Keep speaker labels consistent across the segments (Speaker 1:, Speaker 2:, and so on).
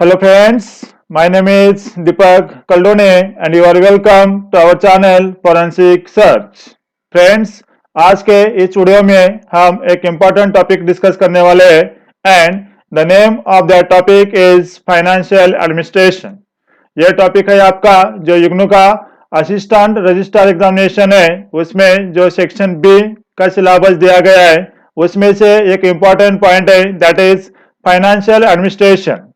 Speaker 1: Hello friends, my name is Deepak Kaldone and you are welcome to our channel Forensic Search. Friends, आज के इस video में हम एक इम्पोर्टेंट टॉपिक डिस्कस करने वाले हैं and the name of the topic is financial administration. यह टॉपिक है आपका जो युग्नो का असिस्टेंट रजिस्ट्रार एग्जामिनेशन है उसमें जो सेक्शन बी का सिलेबस दिया गया है उसमें से एक इम्पोर्टेंट पॉइंट है that is financial administration.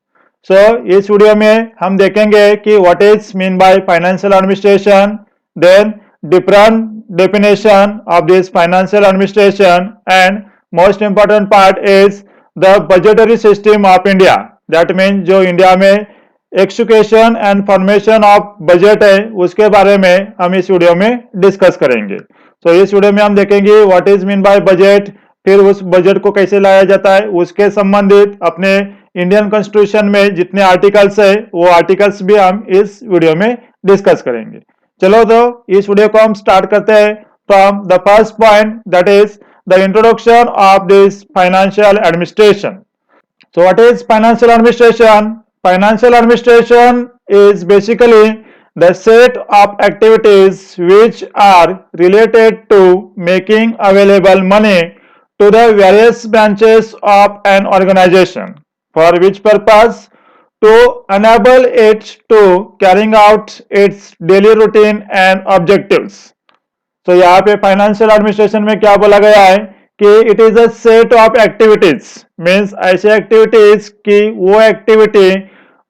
Speaker 1: So इस वीडियो में हम देखेंगे कि what is mean by financial administration, then different definition of this financial administration and most important part is the budgetary system of India. That mean जो India में execution and formation of budget है उसके बारे में हम इस video में discuss करेंगे। तो इस वीडियो में हम देखेंगे what is mean bye budget, फिर उस बजट को कैसे लाया जाता है, उसके संबंधित अपने इंडियन कॉन्स्टिट्यूशन में जितने आर्टिकल्स है वो आर्टिकल्स भी हम इस वीडियो में डिस्कस करेंगे। चलो तो इस वीडियो को हम स्टार्ट करते हैं from the first point that is the introduction of this financial administration. So what is financial administration? Financial administration is basically the set of activities which are related to making available money to the various branches of an organization for which purpose to enable it to carrying out its daily routine and objectives. तो यहाँ पे financial administration में क्या बोला गया है कि it is a set of activities, means ऐसे एक्टिविटीज कि वो एक्टिविटी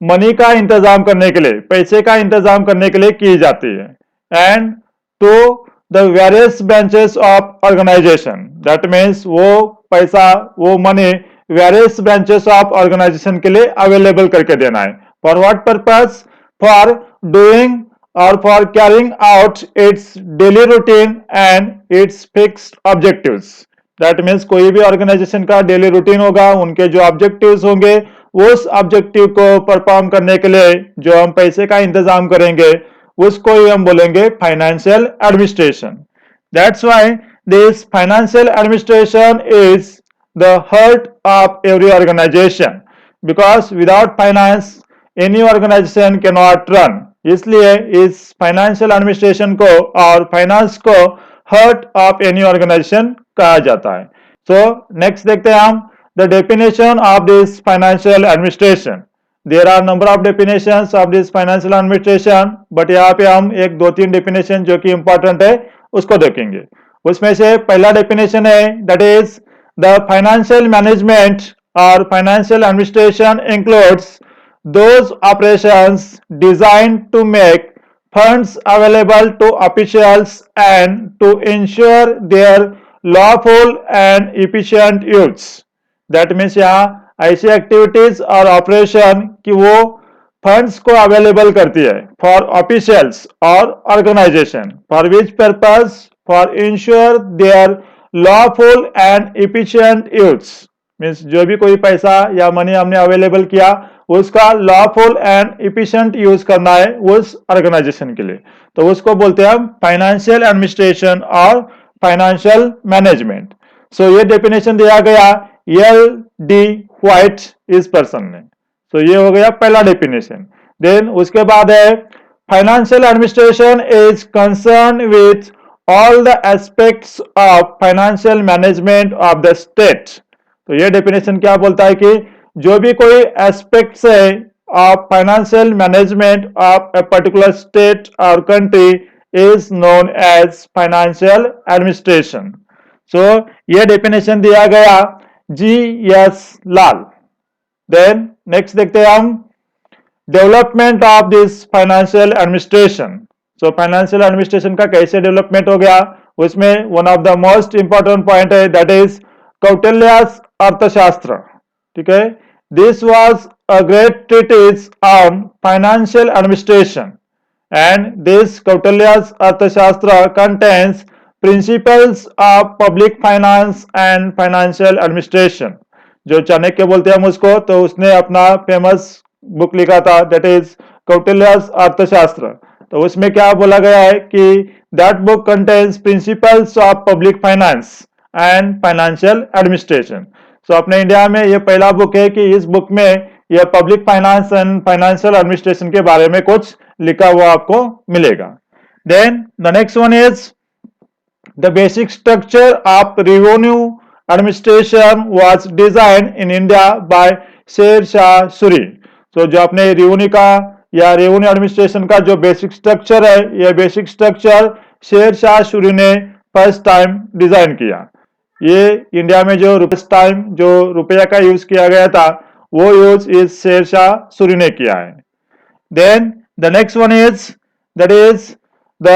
Speaker 1: मनी का इंतजाम करने के लिए, पैसे का इंतजाम करने के लिए की जाती है and to the various branches of organisation. That means वो पैसा, वो money various branches of organisation के लिए अवेलेबल करके देना है। For what purpose? For doing or for carrying out its daily routine and its fixed objectives. That means कोई भी ऑर्गेनाइजेशन का डेली रूटीन होगा, उनके जो ऑब्जेक्टिव्स होंगे उस ऑब्जेक्टिव को परफॉर्म करने के लिए जो हम पैसे का इंतजाम करेंगे उसको ही हम बोलेंगे financial administration. That's why this financial administration is the heart of every organisation because without finance any organisation can not run. इसलिए इस फाइनेंशियल एडमिनिस्ट्रेशन को और फाइनेंस को हार्ट ऑफ एनी ऑर्गेनाइजेशन कहा जाता है। सो नेक्स्ट देखते हैं हम the definition of this financial administration. There are number of definitions of this financial administration, but यहाँ पे हम एक दो तीन डेफिनेशन जो कि इंपॉर्टेंट है उसको देखेंगे। उसमें से पहला डेफिनेशन है that is the financial management और financial administration includes those operations designed to make funds available to officials and to ensure their lawful and efficient use. That means यहाँ ऐसी एक्टिविटीज और ऑपरेशन कि वो फंड्स को available करती है for officials और organisation for which purpose? For ensure their lawful and efficient use. Means जो भी कोई पैसा या मनी हमने अवेलेबल किया उसका लॉफुल एंड इफिशिएंट यूज करना है उस ऑर्गेनाइजेशन के लिए, तो उसको बोलते हैं हम फाइनेंशियल एडमिनिस्ट्रेशन और फाइनेंशियल मैनेजमेंट। सो ये डेफिनेशन दिया गया एल डी व्हाइट इस पर्सन ने। सो ये हो गया पहला डेफिनेशन। देन उसके बाद है financial administration is concern with all the aspects of financial management of the state. तो ये डेफिनेशन क्या बोलता है कि जो भी कोई एस्पेक्ट्स है of financial management of a particular state और country is known as financial administration. So ये डेफिनेशन दिया गया G S Lal. Then next देखते हैं हम development of this financial administration. So financial administration का कैसे डेवलपमेंट हो गया उसमें one of the most important point है दैट इज कौटिल्यास अर्थशास्त्र। ठीक है, this was a great treatise on financial administration and this Kautilya's Arthashastra contains principles of public finance and financial administration। जो चाणक्य बोलते हैं हम उसको, तो उसने अपना फेमस बुक लिखा था दैट इज कौटिल्यास अर्थशास्त्र। तो उसमें क्या बोला गया है कि that book contains principles of public finance and financial administration. So अपने इंडिया में ये पहला बुक है कि इस बुक में यह public finance and financial administration के बारे में कुछ लिखा हुआ आपको मिलेगा। Then the next one is the basic structure of revenue administration was design in India by Sher Shah Suri. तो जो अपने रेवेन्यू का या रेवेन्यू एडमिनिस्ट्रेशन का जो बेसिक स्ट्रक्चर है, यह बेसिक स्ट्रक्चर शेर शाह सूरी ने फर्स्ट टाइम डिजाइन किया। ये इंडिया में जो फर्स्ट टाइम जो रुपया का यूज किया गया था, वो यूज इस शेर शाह सूरी ने किया है। Then the next one is that is the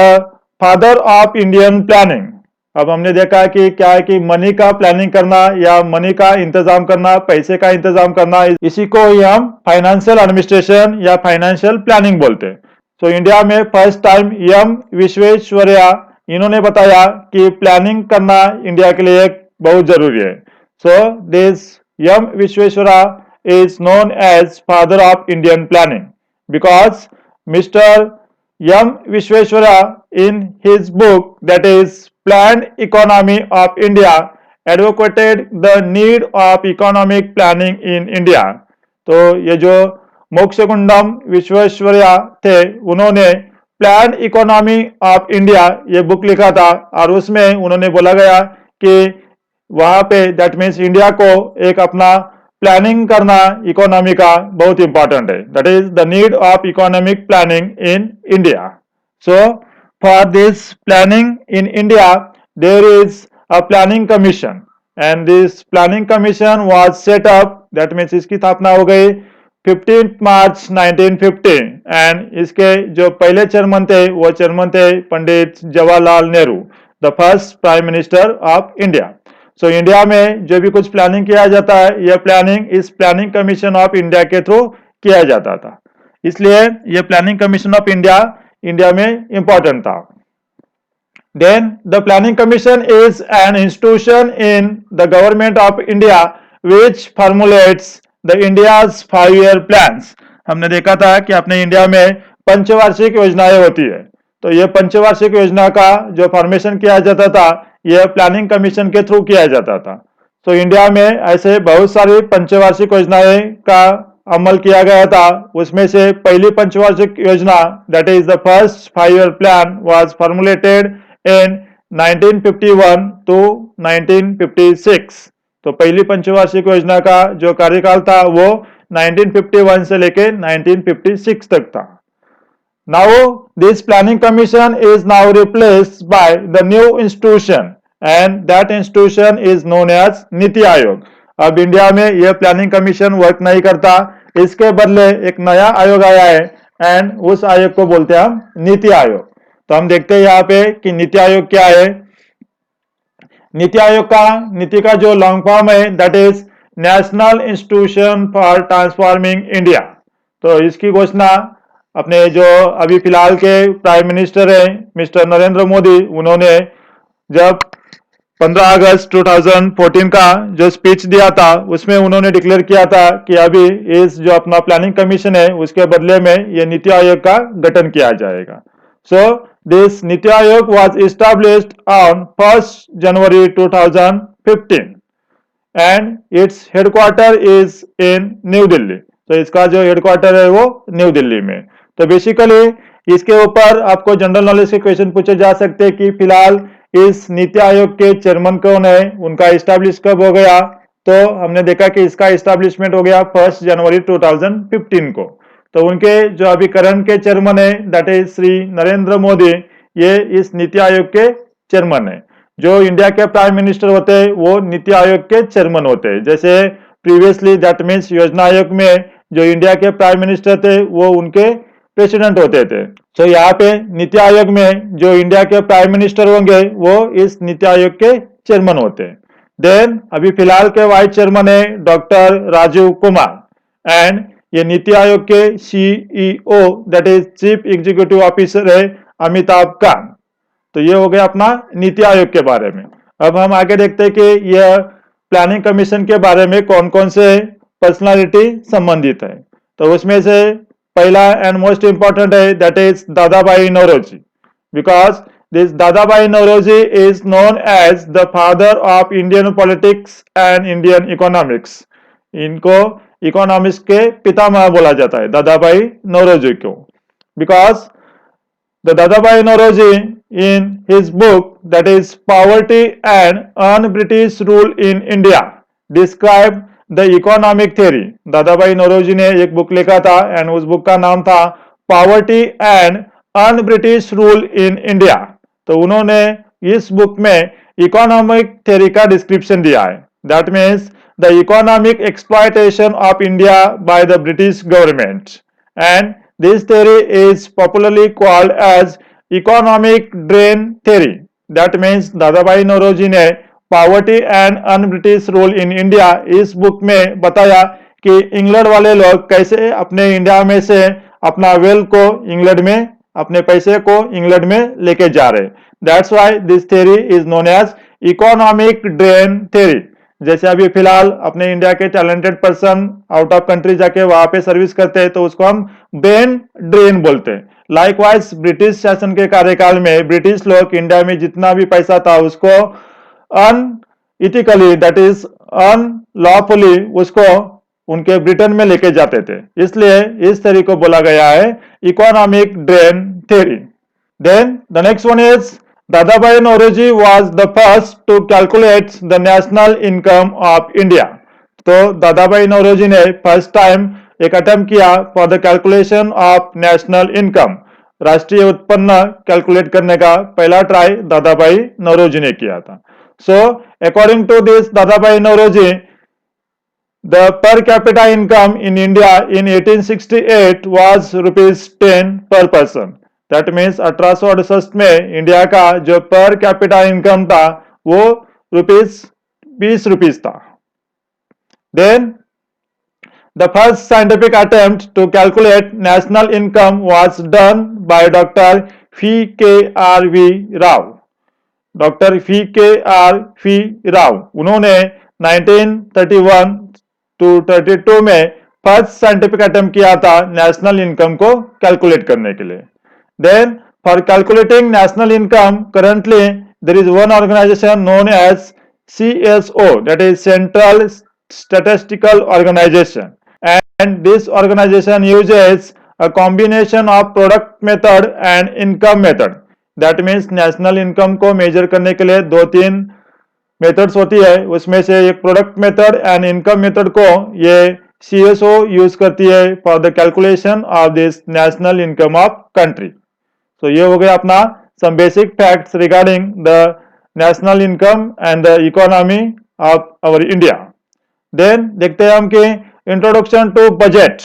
Speaker 1: father of Indian planning. अब हमने देखा कि क्या है कि मनी का प्लानिंग करना या मनी का इंतजाम करना, पैसे का इंतजाम करना, इसी को ही हम फाइनेंशियल एडमिनिस्ट्रेशन या फाइनेंशियल प्लानिंग बोलते हैं। तो इंडिया में फर्स्ट टाइम एम विश्वेश्वरैया इन्होंने बताया कि प्लानिंग करना इंडिया के लिए बहुत जरूरी है। So this M Visvesvaraya is known as father of Indian planning because Mr. M. Vishweshwarya in his book that is Planned Economy of India advocated the need of economic planning in India। तो ये जो मोक्षगुंडम विश्वेश्वरैया थे, उन्होंने plan economy of India ये book लिखा था और उसमें उन्होंने बोला गया कि वहां पे दैट मीन्स इंडिया को एक अपना प्लानिंग करना इकोनॉमी का बहुत इंपॉर्टेंट है। That is the need of economic planning in India. So for this planning in India there is a planning commission and this planning commission was set up, that means इसकी स्थापना हो गई 15 मार्च 1950 and इसके जो पहले chairman थे वो chairman थे Pandit Jawaharlal Nehru, the first prime minister of India. So India में जो भी कुछ प्लानिंग किया जाता है, यह प्लानिंग इस प्लानिंग कमीशन ऑफ इंडिया के थ्रू किया जाता था, इसलिए यह planning commission of India India में इंपॉर्टेंट था। Then the planning commission is an institution in the government of India which formulates the India's 5-year plans. हमने देखा था कि अपने इंडिया में पंचवार्षिक योजनाएं होती है, तो यह पंचवार्षिक योजना का जो फॉर्मेशन किया जाता था, यह प्लानिंग कमीशन के थ्रू किया जाता था। तो इंडिया में ऐसे बहुत सारी पंचवार्षिक योजनाएं का अमल किया गया था। उसमें से पहली पंचवार्षिक योजना that is the first 5-year plan was formulated in 1951 to 1956। तो पहली पंचवार्षिक योजना का जो कार्यकाल था वो 1951 से लेकर 1956 तक था। Now this planning commission is now replaced by the new institution and that institution is known as NITI Aayog. अब इंडिया में यह प्लानिंग कमीशन वर्क नहीं करता, इसके बदले एक नया आयोग आया है एंड उस आयोग को बोलते हैं हम नीति आयोग। तो हम देखते हैं यहाँ पे कि नीति आयोग क्या है। नीति आयोग का नीति का जो लॉन्ग फॉर्म है that is national institution for transforming India. तो इसकी घोषणा अपने जो अभी फिलहाल के प्राइम मिनिस्टर हैं मिस्टर नरेंद्र मोदी, उन्होंने जब 15 अगस्त 2014 का जो स्पीच दिया था उसमें उन्होंने डिक्लेयर किया था कि अभी इस जो अपना प्लानिंग कमीशन है उसके बदले में ये नीति आयोग का गठन किया जाएगा। So this NITI Aayog was established on 1 January 2015 and its headquarter is in new Delhi. तो इसका जो हेडक्वार्टर है वो न्यू दिल्ली में। तो बेसिकली इसके ऊपर आपको जनरल नॉलेज के क्वेश्चन पूछे जा सकते हैं कि फिलहाल इस नीति आयोग के चेयरमैन कौन है, उनका इस्टेब्लिश कब हो गया। तो हमने देखा कि इसका इस्टेब्लिशमेंट हो गया 1 जनवरी 2015 को। तो उनके जो अभी करंट के चेयरमैन है दैट इज श्री नरेंद्र मोदी, ये इस नीति आयोग के चेयरमैन है। जो इंडिया के प्राइम मिनिस्टर होते हैं वो नीति आयोग के चेयरमैन होते हैं। जैसे प्रीवियसली दैट मीन्स योजना आयोग में जो इंडिया के प्राइम मिनिस्टर थे वो उनके प्रेसिडेंट होते थे। तो यहाँ पे नीति आयोग में जो इंडिया के प्राइम मिनिस्टर होंगे वो इस नीति आयोग के चेयरमैन होते हैं। देन अभी फिलहाल के वाइस चेयरमैन है डॉक्टर राजीव कुमार एंड ये नीति आयोग के CEO that is chief executive officer है अमिताभ कांत। तो ये हो गया अपना नीति आयोग के बारे में। अब हम आगे देखते हैं कि यह प्लानिंग कमीशन के बारे में कौन कौन से पर्सनालिटी संबंधित है। तो उसमें से पहला एंड मोस्ट इंपॉर्टेंट है that is Dadabhai Naoroji, because this Dadabhai Naoroji is known as the father of Indian politics and Indian economics. इनको इकोनॉमिक्स के पितामह बोला जाता है, दादाभाई नौरोजी को, because the Dadabhai Naoroji in his book that is Poverty and Un-British Rule in India described the economic theory. Dadabhai Naoroji ने एक book लिखा था एंड उस बुक का नाम था Poverty and Un-British Rule in India. तो उन्होंने इस बुक में इकोनॉमिक थ्योरी का डिस्क्रिप्शन दिया है. That means the economic exploitation of India by the British government, and this theory is popularly called as economic drain theory. That means Dadabhai Naoroji ने poverty and un British rule in India इस book में बताया कि England वाले लोग कैसे अपने India में से अपना वेल्थ को इंग्लैंड में, अपने पैसे को इंग्लैंड में लेके जा रहे. That's why this theory is known as economic drain theory. जैसे अभी फिलहाल अपने इंडिया के talented person out of country जाके वहां पे सर्विस करते हैं तो उसको हम ब्रेन ड्रेन बोलते हैं. लाइकवाइज ब्रिटिश शासन के कार्यकाल में ब्रिटिश लोग इंडिया में जितना भी पैसा था उसको अनइथिकली, दैट इज अनलॉफुली, उसको उनके ब्रिटेन में लेके जाते थे. इसलिए इस थ्योरी को बोला गया है economic drain theory. Then the next one is Dadabhai Naoroji was the first to calculate the national income of India. तो दादाभाई नौरोजी ने फर्स्ट टाइम एक अटेम्प्ट किया for the calculation of national income. राष्ट्रीय उत्पन्न कैलकुलेट करने का पहला ट्राई दादाभाई नौरोजी ने किया था. So according to this Dadabhai Naoroji, the per capita income in India in 1868 was ₹10 per person. That means 1868 में इंडिया का जो पर कैपिटा इनकम था वो ₹20 था. Then the first scientific attempt to calculate national income was done by doctor V.K.R.V. Rao. Doctor V.K.R.V. Rao, उन्होंने 1931 to 32 में first scientific attempt किया था नेशनल इनकम को कैलकुलेट करने के लिए. Then, for calculating national income, currently there is one organization known as CSO, that is Central Statistical Organization, and this organization uses a combination of product method and income method. That means national income को measure करने के लिए 2-3 methods होती है, उसमें से एक product method and income method को ये CSO यूज करती है for the calculation of this national income of country. तो ये हो गया अपना some basic facts regarding the national income and the economy of our India. देन देखते हैं हम कि इंट्रोडक्शन टू बजट.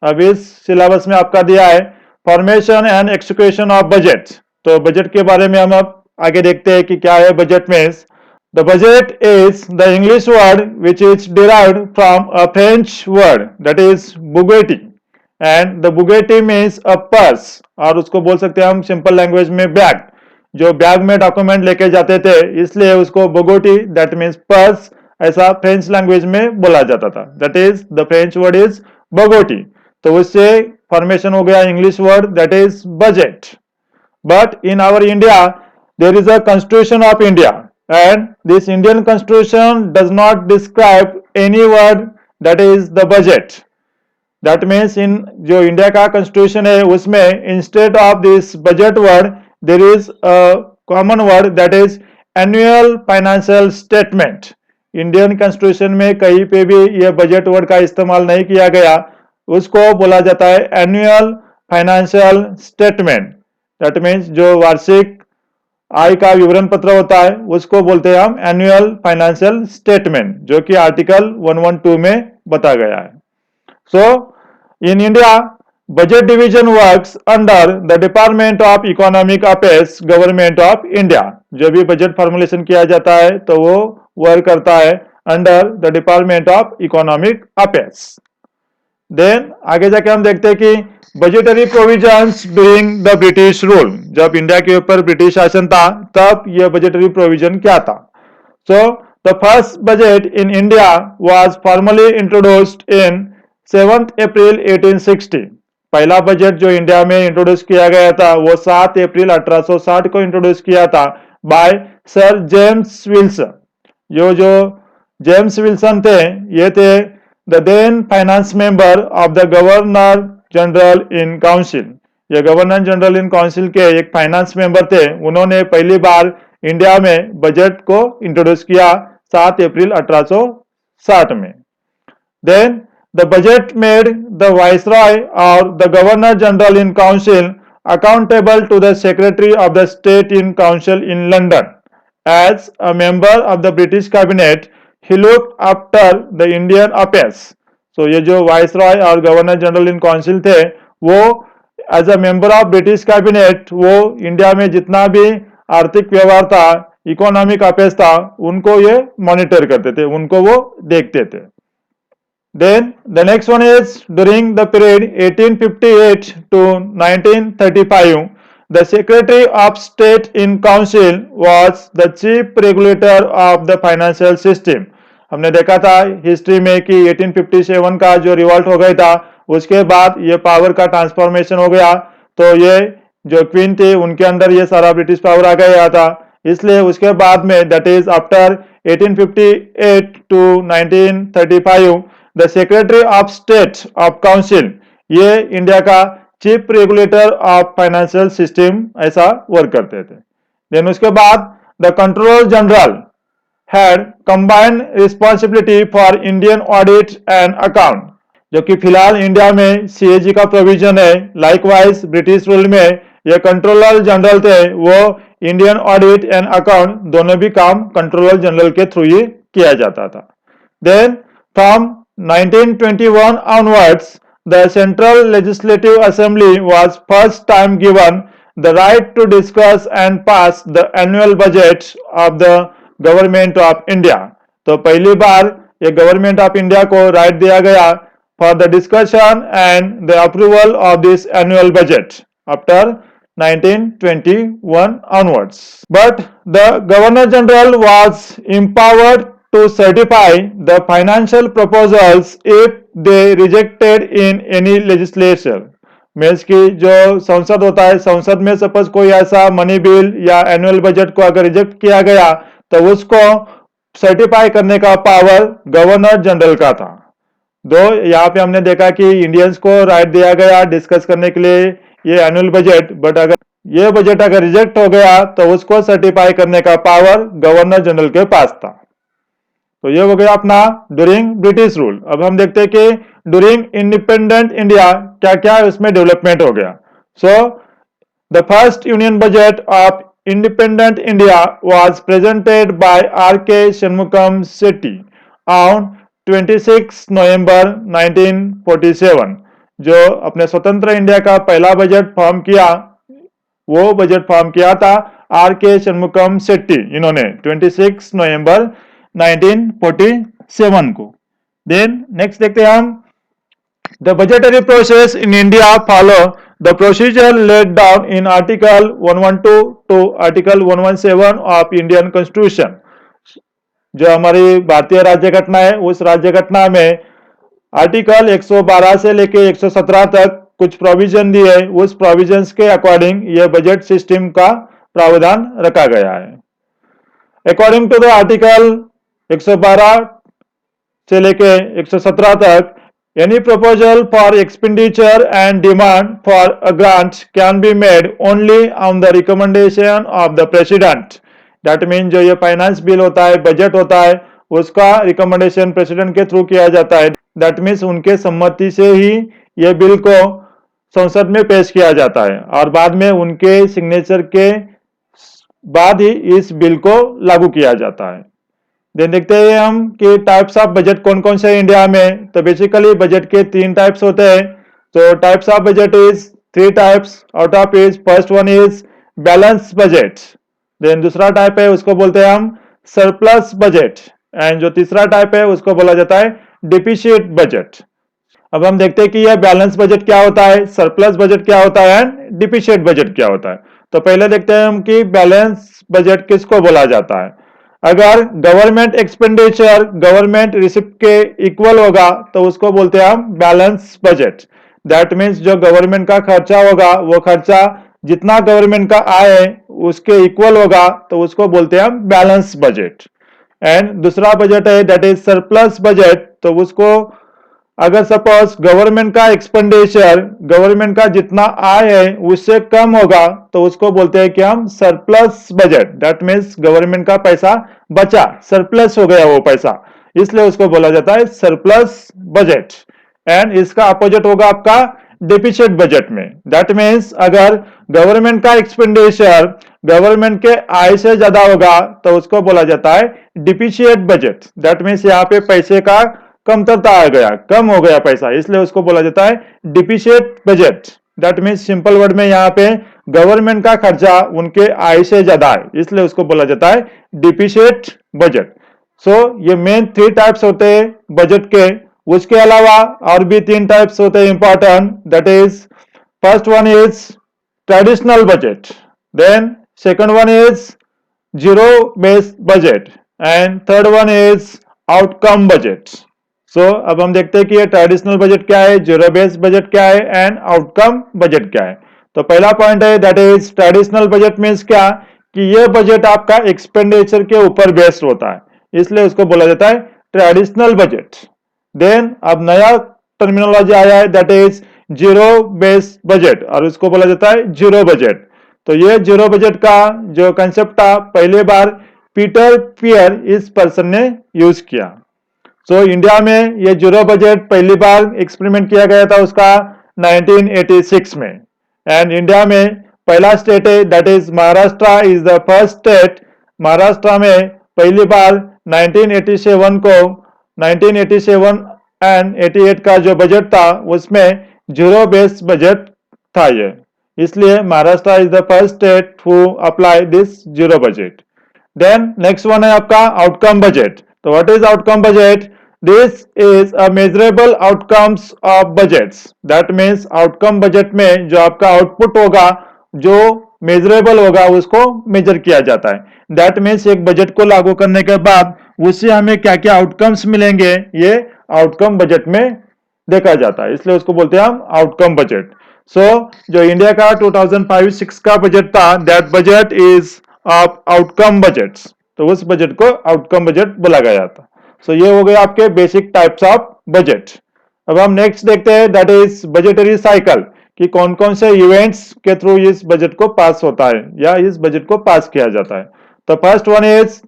Speaker 1: अब इस सिलेबस में आपका दिया है formation and execution of budget. तो बजट के बारे में हम अब आगे देखते हैं कि क्या है budget means. The budget is the English word which is derived from a French word that is bougette, and the bougette means a purse, और उसको बोल सकते हैं हम सिंपल लैंग्वेज में बैग. जो बैग में डॉक्यूमेंट लेके जाते थे इसलिए उसको बोगोटी, दैट मीन्स पर्स, ऐसा फ्रेंच लैंग्वेज में बोला जाता था. That is the French word is bougette. तो उससे फॉर्मेशन हो गया English word that is budget. But in our India there is a constitution of India, and this Indian constitution does not describe any word that is the budget. That means in जो India का constitution है उसमें instead of this budget word there is a common word that is annual financial statement. Indian constitution में कहीं पे भी ये budget word का इस्तेमाल नहीं किया गया, उसको बोला जाता है annual financial statement. That means जो वार्षिक आय का विवरण पत्र होता है उसको बोलते हैं हम एनुअल फाइनेंशियल स्टेटमेंट, जो कि आर्टिकल 112 में बताया गया है. So, in India, budget division works under the Department of Economic Affairs, Government of India. जो भी बजट फॉर्मुलेशन किया जाता है तो वो वर्क करता है under the department of economic affairs. Then आगे जाके हम देखते हैं कि budgetary provisions during the British rule. जब इंडिया के ऊपर ब्रिटिश शासन था तब यह बजटरी प्रोविजन क्या था. सो the first budget in India was formally introduced in 7 अप्रैल 1860. पहला बजट जो इंडिया में इंट्रोड्यूस किया गया था वो 7 अप्रैल 1860 को इंट्रोड्यूस किया था बाय सर जेम्स विल्सन. जो जेम्स विल्सन थे ये थे the then finance member of the Governor General in Council. ये गवर्नर जनरल इन काउंसिल के एक फाइनेंस मेंबर थे। उन्होंने पहली बार इंडिया में बजट को इंट्रोड्यूस किया 7 अप्रैल 1860 में। Then the budget made the viceroy or the governor general in council accountable to the secretary of the state in council in London. As a member of the British cabinet, he looked after the Indian affairs. So ये जो viceroy और governor general in council थे वो as a member of British cabinet वो India में जितना भी आर्थिक व्यवहार था, इकोनॉमिक अफेयर्स था, उनको ये मॉनिटर करते थे, उनको वो देखते थे। Then the next one is during the period 1858 to 1935, the Secretary of State in Council was the chief regulator of the financial system. हमने देखा था हिस्ट्री में कि 1857 का जो रिवॉल्ट हो गया था उसके बाद ये पावर का ट्रांसफॉर्मेशन हो गया, तो ये जो क्वीन थी उनके अंदर ये सारा ब्रिटिश पावर आ गया था। इसलिए उसके बाद में that is after 1858 to 1935 the secretary of state of council ये इंडिया का chief regulator of financial system ऐसा वर्क करते थे। देन उसके बाद the controller general had combined responsibility for Indian audit and account, जो कि फिलहाल इंडिया में सीएजी का प्रोविजन है। लाइकवाइज ब्रिटिश रूल में ये कंट्रोलर जनरल थे, वो इंडियन ऑडिट एंड अकाउंट दोनों भी काम कंट्रोलर जनरल के थ्रू ही किया जाता था। Then from 1921 onwards, the Central Legislative Assembly was first time given the right to discuss and pass the annual budget of the Government of India. तो पहली बार ये गवर्नमेंट ऑफ इंडिया को right दिया गया for the discussion and the approval of this annual budget after 1921 onwards. But the Governor General was empowered to certify the financial proposals if they rejected in any legislature. Means की जो संसद होता है, संसद में suppose कोई ऐसा money bill या एनुअल बजट को अगर रिजेक्ट किया गया तो उसको सर्टिफाई करने का पावर गवर्नर जनरल का था। दो यहाँ पे हमने देखा कि इंडियंस को राइट दिया गया डिस्कस करने के लिए ये एनुअल बजट, बट अगर ये बजट अगर रिजेक्ट हो गया तो उसको सर्टिफाई करने का पावर गवर्नर जनरल के पास था। तो ये हो गया अपना ड्यूरिंग ब्रिटिश रूल। अब हम देखते हैं कि ड्यूरिंग इंडिपेंडेंट इंडिया क्या क्या उसमें डेवलपमेंट हो गया। So the first union budget of independent India was presented by R K. Shanmugham Shetty on 26 November 1947। जो अपने स्वतंत्र इंडिया का पहला बजट फॉर्म किया, वो बजट फॉर्म किया था आर.के. शनमुगम शेट्टी, इन्होंने 26 नवंबर 1947 को। देन नेक्स्ट देखते हैं हम the budgetary process in India follow the procedure laid down in article 112 to article 117 of Indian constitution. जो हमारी भारतीय राज्य घटना है उस राज्य घटना में आर्टिकल 112 से लेके 117 तक कुछ प्रोविजन दिए, उस प्रोविजंस के अकॉर्डिंग यह बजट सिस्टम का प्रावधान रखा गया है। अकॉर्डिंग टू द आर्टिकल 112 से लेके 117 तक any proposal for expenditure and demand for a grant can be made only on the recommendation of the president. That mean जो ये फाइनेंस बिल होता है, बजट होता है, उसका रिकमेंडेशन प्रेसिडेंट के थ्रू किया जाता है। दैट मीन्स उनके सम्मति से ही ये बिल को संसद में पेश किया जाता है और बाद में उनके सिग्नेचर के बाद ही इस बिल को लागू किया जाता है। देन देखते हैं हम कि टाइप्स ऑफ बजट कौन कौन से हैं इंडिया में। तो बेसिकली बजट के 3 टाइप्स होते हैं। तो types of budget is 3 types out of is first one is balance budget, then दूसरा टाइप है उसको बोलते हैं हम सरप्लस बजट, एंड जो तीसरा टाइप है उसको बोला जाता है डिफिसिट बजट। अब हम देखते हैं कि यह बैलेंस बजट क्या होता है, सरप्लस बजट क्या होता है एंड डिफिसिट बजट क्या होता है। तो पहले देखते हैं हम कि बैलेंस बजट किसको बोला जाता है। अगर गवर्नमेंट एक्सपेंडिचर गवर्नमेंट रिसिप्ट के इक्वल होगा तो उसको बोलते हैं हम बैलेंस बजट। दैट मीन्स जो गवर्नमेंट का खर्चा होगा वो खर्चा जितना गवर्नमेंट का आय उसके इक्वल होगा तो उसको बोलते हैं हम बैलेंस बजट। एंड दूसरा बजट है दैट इज सरप्लस बजट, तो उसको अगर सपोज गवर्नमेंट का एक्सपेंडिचर, गवर्नमेंट का जितना आय है उससे कम होगा तो उसको बोलते हैं कि हम surplus budget, that means government का पैसा बचा, सरप्लस हो गया वो पैसा, इसलिए उसको बोला जाता है सरप्लस बजट। एंड इसका अपोजिट होगा आपका डिफिसिट बजट में, दैट मीन्स अगर गवर्नमेंट का एक्सपेंडिचर गवर्नमेंट के आय से ज्यादा होगा तो उसको बोला जाता है डिफिशिएट बजट, दैट मीन्स यहाँ पे पैसे का कमतरता आ गया, कम हो गया पैसा, इसलिए उसको बोला जाता है deficit budget. That means simple word में यहाँ पे गवर्नमेंट का खर्चा उनके आय से ज्यादा है, इसलिए उसको बोला जाता है डिफिशिएट बजट। सो ये मेन 3 टाइप्स होते हैं बजट के। उसके अलावा और भी 3 टाइप्स होते हैं important, that is first one is traditional budget, then second one is zero based budget and third one is outcome budget. So अब हम देखते हैं कि ये ट्रेडिशनल बजट क्या है, जीरो बेस्ड बजट क्या है एंड आउटकम बजट क्या है। तो पहला पॉइंट है that is traditional budget means क्या कि ये बजट आपका एक्सपेंडिचर के ऊपर बेस्ड होता है, इसलिए उसको बोला जाता है ट्रेडिशनल बजट। देन अब नया टर्मिनोलॉजी आया है that is zero based budget और उसको बोला जाता है जीरो बजट। तो ये जीरो बजट का जो कंसेप्ट था पहले बार पीटर पियर इस पर्सन ने यूज किया। सो इंडिया में ये जीरो बजट पहली बार एक्सपेरिमेंट किया गया था उसका 1986 में। एंड इंडिया में पहला स्टेट है that is Maharashtra is the first state. Maharashtra में पहली बार 1987 एंड 88 का जो बजट था उसमें जीरो बेस्ड बजट था ये, इसलिए Maharashtra is the first state who apply this zero budget. Then next one है आपका आउटकम बजट। तो what is outcome budget? This is a measurable outcomes of budgets, that means outcome budget में जो आपका output होगा, जो मेजरेबल होगा उसको मेजर किया जाता है। दैट मीन्स एक बजट को लागू करने के बाद उससे हमें क्या क्या आउटकम्स मिलेंगे ये आउटकम बजट में देखा जाता है, इसलिए उसको बोलते हैं हम आउटकम बजट। सो जो इंडिया का 2005-06 का बजट था that budget is of outcome budgets, तो उस बजट को आउटकम बजट बोला गया था। सो ये हो गए आपके बेसिक टाइप्स ऑफ बजट। अब हम नेक्स्ट देखते हैं दैट इज बजटरी साइकिल, कि कौन कौन से इवेंट्स के थ्रू इस बजट को पास होता है या इस बजट को पास किया जाता है। तो first one is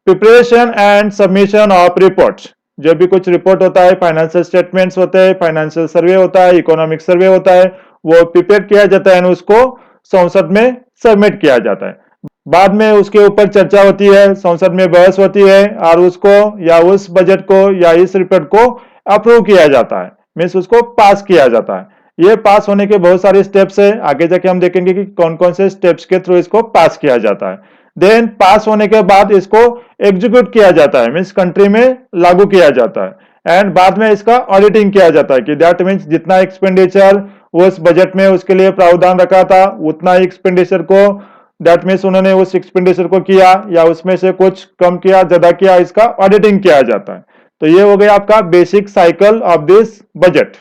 Speaker 1: preparation and submission of reports. जब भी कुछ रिपोर्ट होता है, फाइनेंशियल स्टेटमेंट्स होते हैं, फाइनेंशियल सर्वे होता है, इकोनॉमिक सर्वे होता है, वो प्रिपेयर किया जाता है, उसको संसद में सबमिट किया जाता है। बाद में उसके ऊपर चर्चा होती है, संसद में बहस होती है और उसको या उस बजट को या इस रिपोर्ट को अप्रूव किया जाता है, मीन्स उसको पास किया जाता है। ये पास होने के बहुत सारे स्टेप्स है, आगे जाके हम देखेंगे कि कौन कौन से स्टेप्स के थ्रू इसको पास किया जाता है। देन पास होने के बाद इसको एग्जीक्यूट किया जाता है, मीन्स कंट्री में लागू किया जाता है। एंड बाद में इसका ऑडिटिंग किया जाता है कि दैट मीन्स जितना एक्सपेंडिचर उस बजट में उसके लिए प्रावधान रखा था उतना ही एक्सपेंडिचर को, दैट मीन्स उन्होंने उस एक्सपेंडिचर को किया या उसमें से कुछ कम किया, ज्यादा किया, इसका ऑडिटिंग किया जाता है। तो ये हो गया आपका basic cycle of this budget.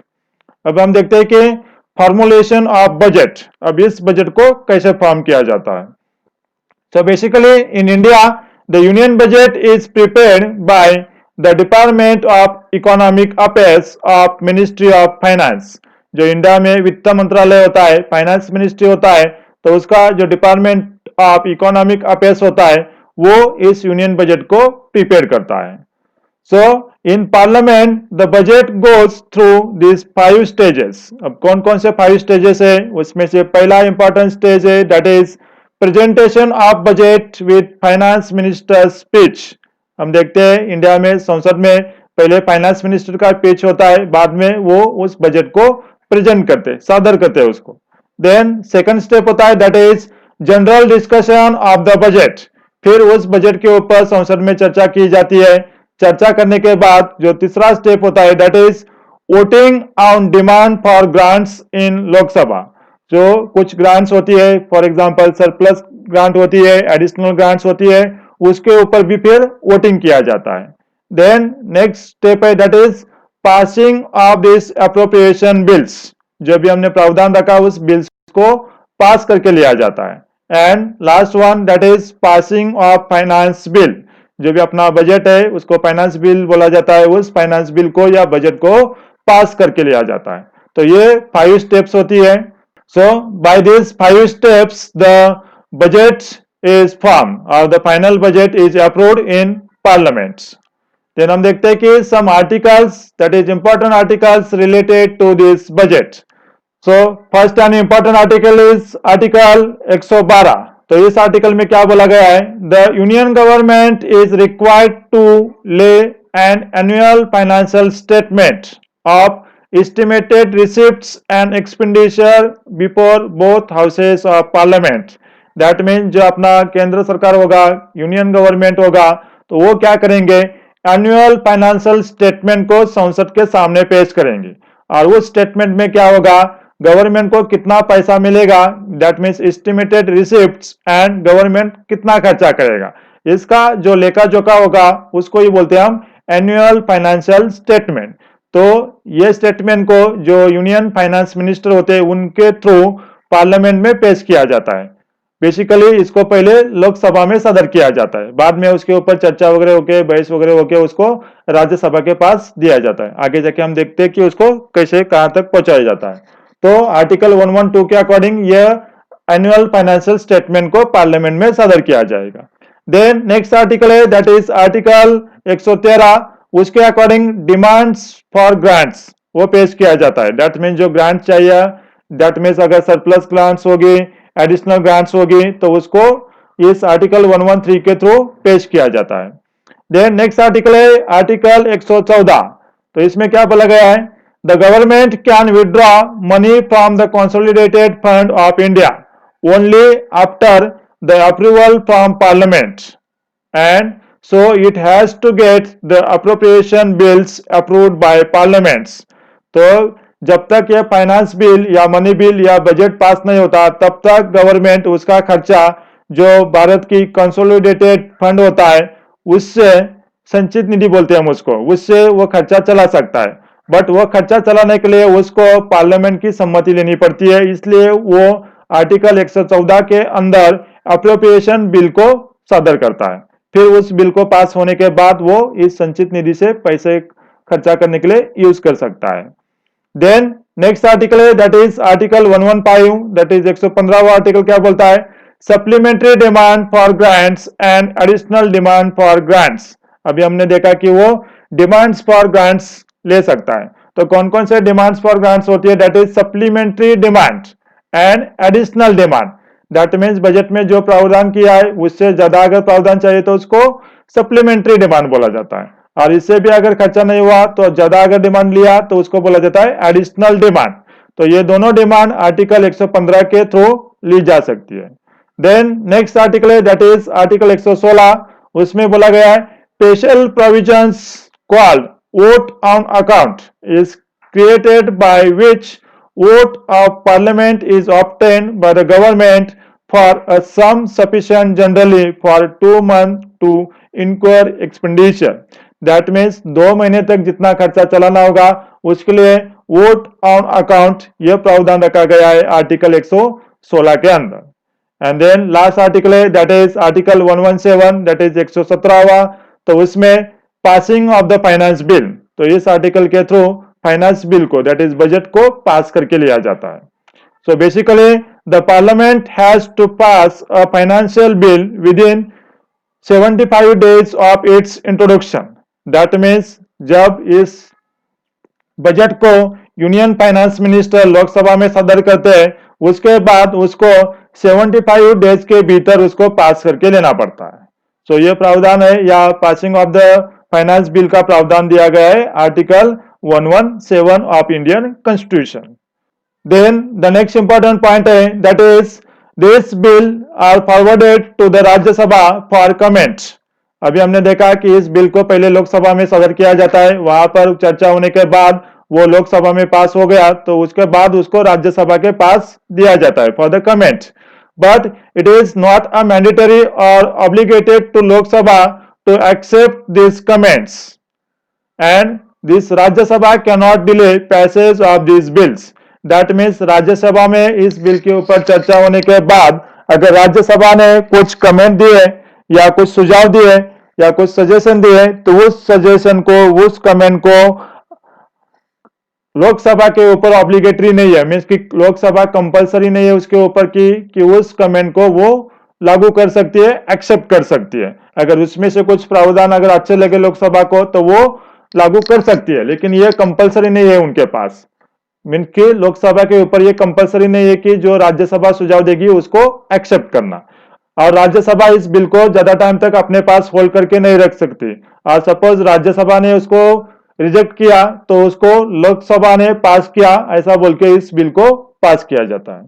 Speaker 1: अब हम देखते हैं कि फॉर्मुलेशन ऑफ बजट, अब इस बजट को कैसे फॉर्म किया जाता है। So basically in India, the union budget is prepared by the Department of Economic Affairs of Ministry of Finance। जो इंडिया में वित्त मंत्रालय होता है, फाइनेंस मिनिस्ट्री होता है, तो उसका जो डिपार्टमेंट ऑफ इकोनॉमिक अफेयर्स होता है वो इस यूनियन बजट को प्रिपेयर करता है। So in parliament the budget goes through this 5 stages. अब कौन कौन से 5 स्टेजेस है उसमें से पहला इंपॉर्टेंट स्टेज है that is presentation of budget with finance minister speech. हम देखते हैं इंडिया में संसद में पहले फाइनेंस मिनिस्टर का स्पीच होता है, बाद में वो उस बजट को प्रेजेंट करते, सादर करते हैं उसको। देन सेकंड स्टेप होता है that is general discussion of the budget. फिर उस बजट के ऊपर संसद में चर्चा की जाती है। चर्चा करने के बाद जो तीसरा स्टेप होता है that is voting on demand for grants in Lok Sabha. जो कुछ ग्रांट्स होती है, फॉर एग्जांपल सरप्लस ग्रांट होती है, एडिशनल ग्रांट्स होती है, उसके ऊपर भी फिर वोटिंग किया जाता है। देन नेक्स्ट स्टेप है that is passing of this appropriation bills. जो भी हमने प्रावधान रखा उस बिल्स को पास करके लिया जाता है। And last one that is passing of finance bill. जो भी अपना बजट है उसको फाइनेंस बिल बोला जाता है, उस फाइनेंस बिल को या बजट को पास करके लिया जाता है। तो ये 5 स्टेप्स होती है। So by this 5 steps the budget is form और the final budget is approved in parliament. Then हम देखते हैं कि some articles that is important articles related to this budget. So first and important article is article 112। तो इस article में क्या बोला गया है, the union government is required to lay an annual financial statement of estimated receipts and expenditure before both houses of parliament. That mean जो अपना केंद्र सरकार होगा, यूनियन गवर्नमेंट होगा, तो वो क्या करेंगे, एनुअल फाइनेंशियल स्टेटमेंट को संसद के सामने पेश करेंगे और उस स्टेटमेंट में क्या होगा, गवर्नमेंट को कितना पैसा मिलेगा, that means estimated receipts and government कितना खर्चा करेगा, इसका जो लेखा जोखा होगा उसको ही बोलते हैं हम एनुअल फाइनेंशियल स्टेटमेंट। तो ये स्टेटमेंट को जो यूनियन फाइनेंस मिनिस्टर होते हैं उनके थ्रू पार्लियामेंट में पेश किया जाता है। बेसिकली इसको पहले लोकसभा में सदर किया जाता है, बाद में उसके ऊपर चर्चा वगैरह होके, बहस वगैरह होके उसको राज्यसभा के पास दिया जाता है। आगे जाके हम देखते हैं कि उसको कैसे कहां तक पहुंचाया जाता है। तो आर्टिकल 112 के अकॉर्डिंग यह एनुअल फाइनेंशियल स्टेटमेंट को पार्लियामेंट में सदर किया जाएगा। देन नेक्स्ट आर्टिकल है दैट इज आर्टिकल 113। उसके अकॉर्डिंग डिमांड्स फॉर ग्रांट्स वो पेश किया जाता है। दैट मीन जो ग्रांट चाहिए, दैट मीन्स अगर सरप्लस ग्रांट्स होगी, एडिशनल ग्रांट्स होगी, तो उसको इस आर्टिकल 113 के थ्रू पेश किया जाता है। देन नेक्स्ट आर्टिकल है आर्टिकल 114। तो इसमें क्या बोला गया है, the government can withdraw money from the consolidated fund of India only after the approval from parliament and so it has to get the appropriation bills approved by parliaments। तो जब तक ये फाइनेंस बिल या money bill या budget pass नहीं होता तब तक गवर्नमेंट उसका खर्चा जो भारत की कंसोलिडेटेड फंड होता है उससे, संचित निधि बोलते हैं हम उसको, उससे वो खर्चा चला सकता है। बट वो खर्चा चलाने के लिए उसको पार्लियामेंट की सम्मति लेनी पड़ती है, इसलिए वो आर्टिकल 114 के अंदर अप्रोप्रिएशन बिल को सदर करता है। फिर उस बिल को पास होने के बाद वो इस संचित निधि से पैसे खर्चा करने के लिए यूज कर सकता है। देन नेक्स्ट आर्टिकल है that is article 115। That is 115वां आर्टिकल क्या बोलता है, supplementary demand for grants and additional demand for grants. अभी हमने देखा कि वो डिमांड्स फॉर ग्रांट्स ले सकता है। तो कौन कौन से डिमांड्स फॉर ग्रांट्स होती है, that is supplementary demand and additional demand. That means budget में जो प्रावधान किया है उससे ज्यादा अगर प्रावधान चाहिए तो उसको सप्लीमेंट्री डिमांड बोला जाता है, और इससे भी अगर खर्चा नहीं हुआ तो ज्यादा अगर डिमांड लिया तो उसको बोला जाता है एडिशनल डिमांड। तो ये दोनों डिमांड आर्टिकल 115 के थ्रू ली जा सकती है। देन नेक्स्ट आर्टिकल है दैट इज आर्टिकल 116। उसमें बोला गया है special provisions called vote on account is created by which vote of parliament is obtained by the government for a sum sufficient generally for 2 months to incur expenditure। That means 2 महीने तक जितना खर्चा चलाना होगा उसके लिए वोट ऑन अकाउंट यह प्रावधान रखा गया है आर्टिकल 116 के अंदर। एंड देन लास्ट आर्टिकल है that is article 117 that is 117वां। तो उसमें passing of the finance bill, तो इस आर्टिकल के थ्रू फाइनेंस बिल को, दैट इज बजट को पास करके लिया जाता है। So basically the parliament has to pass a financial bill within 75 days of its introduction. That means जब इस बजट को यूनियन फाइनेंस मिनिस्टर लोकसभा में सदर करते हैं उसके बाद उसको 75 डेज के भीतर उसको पास करके लेना पड़ता है। सो ये प्रावधान है या passing of the finance bill का प्रावधान दिया गया है article 117 of Indian Constitution। Then the next important point है that is this bill are forwarded to the Rajya Sabha for comment। अभी हमने देखा कि इस बिल को पहले लोकसभा में सदर किया जाता है, वहां पर चर्चा होने के बाद वो लोकसभा में पास हो गया तो उसके बाद उसको राज्यसभा के पास दिया जाता है for the comment. But it is not a mandatory और obligated to Lok Sabha to accept this comments and this Rajya Sabha cannot delay passage of this bills. That means Rajya Sabha में इस बिल के ऊपर चर्चा होने के बाद अगर राज्यसभा ने कुछ कमेंट दिए या कुछ सुझाव दिए या कुछ सजेशन दिए तो उस सजेशन को, उस कमेंट को लोकसभा के ऊपर ऑब्लिगेटरी नहीं है, मीन्स कि लोकसभा कंपलसरी नहीं है उसके ऊपर कि उस कमेंट को वो लागू कर सकती है, एक्सेप्ट कर सकती है। अगर उसमें से कुछ प्रावधान अगर अच्छे लगे लोकसभा को तो वो लागू कर सकती है, लेकिन ये कंपलसरी नहीं है उनके पास। मीन कि लोकसभा के ऊपर ये कंपलसरी नहीं है कि जो राज्यसभा सुझाव देगी उसको एक्सेप्ट करना। और राज्यसभा इस बिल को ज्यादा टाइम तक अपने पास होल्ड करके नहीं रख सकती। और सपोज राज्यसभा ने उसको रिजेक्ट किया तो उसको लोकसभा ने पास किया, ऐसा बोल के इस बिल को पास किया जाता है।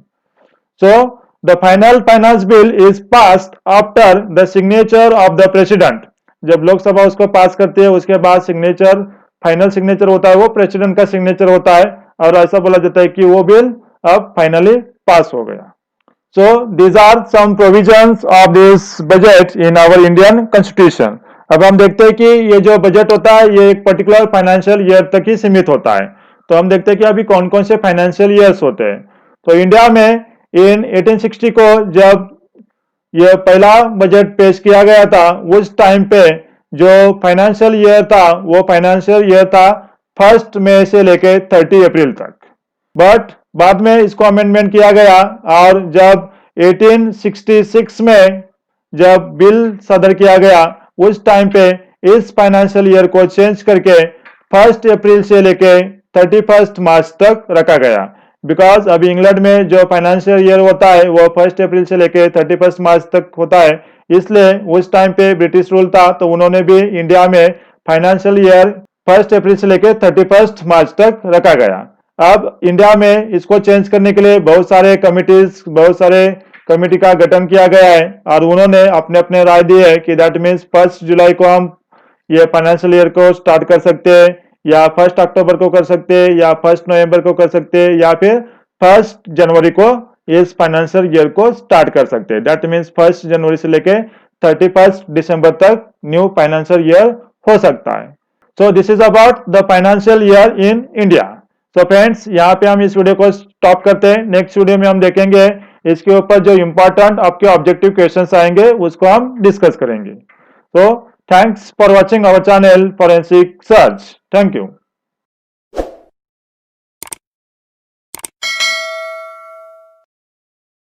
Speaker 1: So the final finance bill is passed after the signature of the president. जब लोकसभा उसको पास करती है उसके बाद सिग्नेचर, फाइनल सिग्नेचर होता है वो प्रेसिडेंट का सिग्नेचर होता है, और ऐसा बोला जाता है कि वो बिल अब फाइनली पास हो गया। So these are some provisions of this budget in our Indian Constitution. अब हम देखते हैं कि ये जो बजट होता है ये एक पर्टिकुलर फाइनेंशियल ईयर तक ही सीमित होता है। तो हम देखते हैं कि अभी कौन कौन से फाइनेंशियल ईयर्स होते हैं। तो इंडिया में इन 1860 को जब ये पहला बजट पेश किया गया था, उस टाइम पे जो फाइनेंशियल ईयर था वो फाइनेंशियल ईयर था 1 मई से लेके 30 अप्रैल तक। बट बाद में इसको अमेंडमेंट किया गया, और जब 1866 में जब बिल सदर किया गया उस टाइम पे इस फाइनेंशियल ईयर को चेंज करके 1 अप्रैल से लेके 31 मार्च तक रखा गया। बिकॉज अभी इंग्लैंड में जो फाइनेंशियल ईयर होता है वो 1 अप्रैल से लेके 31 मार्च तक होता है, इसलिए उस टाइम पे ब्रिटिश रूल था तो उन्होंने भी इंडिया में फाइनेंशियल ईयर 1 अप्रैल से लेके 31 मार्च तक रखा गया। अब इंडिया में इसको चेंज करने के लिए बहुत सारे कमिटी का गठन किया गया है, और उन्होंने अपने अपने राय दी है कि दैट मीन्स 1 जुलाई को हम ये फाइनेंशियल ईयर को स्टार्ट कर सकते हैं, या 1 अक्टूबर को कर सकते हैं, या 1 नवंबर को कर सकते हैं, या फिर 1 जनवरी को इस फाइनेंशियल ईयर को स्टार्ट कर सकते हैं। दैट मीन्स 1 जनवरी से लेके 31 दिसंबर तक न्यू फाइनेंशियल ईयर हो सकता है। So this is about the financial year in India. तो फ्रेंड्स यहाँ पे हम इस वीडियो को स्टॉप करते हैं। नेक्स्ट वीडियो में हम देखेंगे इसके ऊपर जो इंपॉर्टेंट आपके ऑब्जेक्टिव क्वेश्चंस आएंगे उसको हम डिस्कस करेंगे। तो thanks for watching our channel forensic search. Thank you.